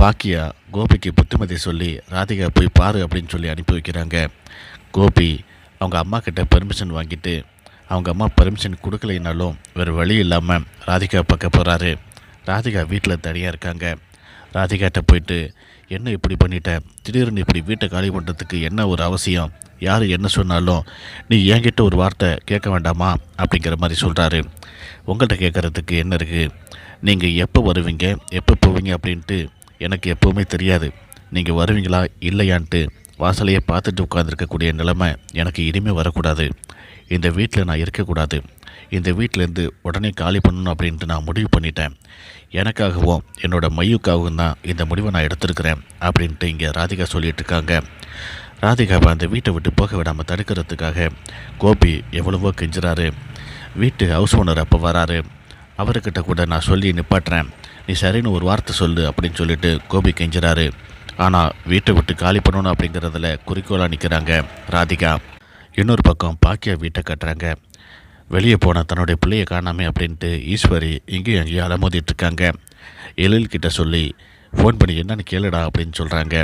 பாக்கியா கோபிக்கு புத்திமதி சொல்லி ராதிகா போய் பாரு அப்படின்னு சொல்லி அனுப்பி வைக்கிறாங்க. கோபி அவங்க அம்மா கிட்ட பெர்மிஷன் வாங்கிட்டு அவங்க அம்மா பெர்மிஷன் கொடுக்கலைனாலும் வேறு வழி இல்லாமல் ராதிகா பார்க்க போகிறாரு. ராதிகா வீட்டில் தனியாக இருக்காங்க. ராதிகாட்ட போயிட்டு, என்ன இப்படி பண்ணிட்ட, திடீர்னு இப்படி வீட்டை காலி பண்ணுறதுக்கு என்ன ஒரு அவசியம், யார் என்ன சொன்னாலும் நீ என்கிட்ட ஒரு வார்த்தை கேட்க வேண்டாமா அப்படிங்கிற மாதிரி சொல்கிறாரு. உங்கள்கிட்ட கேட்குறதுக்கு என்ன இருக்குது, நீங்கள் எப்போ வருவீங்க எப்போ போவீங்க அப்படின்ட்டு எனக்கு எப்போவுமே தெரியாது. நீங்கள் வருவீங்களா இல்லையான்ட்டு வாசலையே பார்த்துட்டு உட்காந்துருக்கக்கூடிய நிலைமை எனக்கு இனிமேல் வரக்கூடாது. இந்த வீட்டில் நான் இருக்கக்கூடாது. இந்த வீட்டிலேருந்து உடனே காலி பண்ணணும் அப்படின்ட்டு நான் முடிவு பண்ணிட்டேன். எனக்காகவும் என்னோடய மையுக்காகவும் தான் இந்த முடிவை நான் எடுத்திருக்கிறேன் அப்படின்ட்டு இங்கே ராதிகா சொல்லிகிட்டு இருக்காங்க. ராதிகாவை அந்த வீட்டை விட்டு போக விடாமல் தடுக்கிறதுக்காக கோபி எவ்வளவோ கெஞ்சுறாரு. வீட்டு ஹவுஸ் ஓனர் அப்போ வராரு. அவர்கிட்ட கூட நான் சொல்லி நிப்பாட்டுறேன், நீ சரின்னு ஒரு வார்த்தை சொல்லு அப்படின்னு சொல்லிட்டு கோபி கெஞ்சுறாரு. ஆனால் வீட்டை விட்டு காலி பண்ணணும் அப்படிங்கிறதுல குறிக்கோளாக நிற்கிறாங்க ராதிகா. இன்னொரு பக்கம் பாக்கியா வீட்டை கட்டுறாங்க. வெளியே போன தன்னுடைய பிள்ளையை காணாமே அப்படின்ட்டு ஈஸ்வரி இங்கேயும் அங்கேயும் அலமோதிட்டுருக்காங்க. எழில்கிட்ட சொல்லி ஃபோன் பண்ணி என்னன்னு கேளுடா அப்படின்னு சொல்கிறாங்க.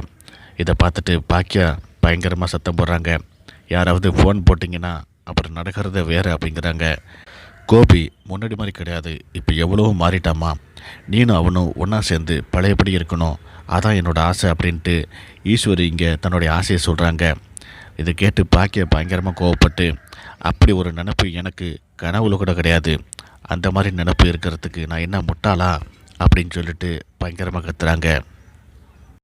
இதை பார்த்துட்டு பாக்கியா பயங்கரமாக சத்தம் போடுறாங்க. யாராவது ஃபோன் போட்டிங்கன்னா அப்புறம் நடக்கிறத வேறு அப்படிங்கிறாங்க. கோபி முன்னாடி மாதிரி கிடையாது, இப்போ எவ்வளவோ மாறிட்டாமா, நீனும் அவனும் ஒன்றா சேர்ந்து பழையபடி இருக்கணும், அதான் என்னோடய ஆசை அப்படின்ட்டு ஈஸ்வரி இங்கே தன்னுடைய ஆசையை சொல்கிறாங்க. இதை கேட்டு பாக்கிய பயங்கரமாக கோவப்பட்டு, அப்படி ஒரு நினப்பு எனக்கு கனவுல கூட கிடையாது, அந்த மாதிரி நினப்பு இருக்கிறதுக்கு நான் என்ன முட்டாளா அப்படின்னு சொல்லிட்டு பயங்கரமாக கத்துறாங்க.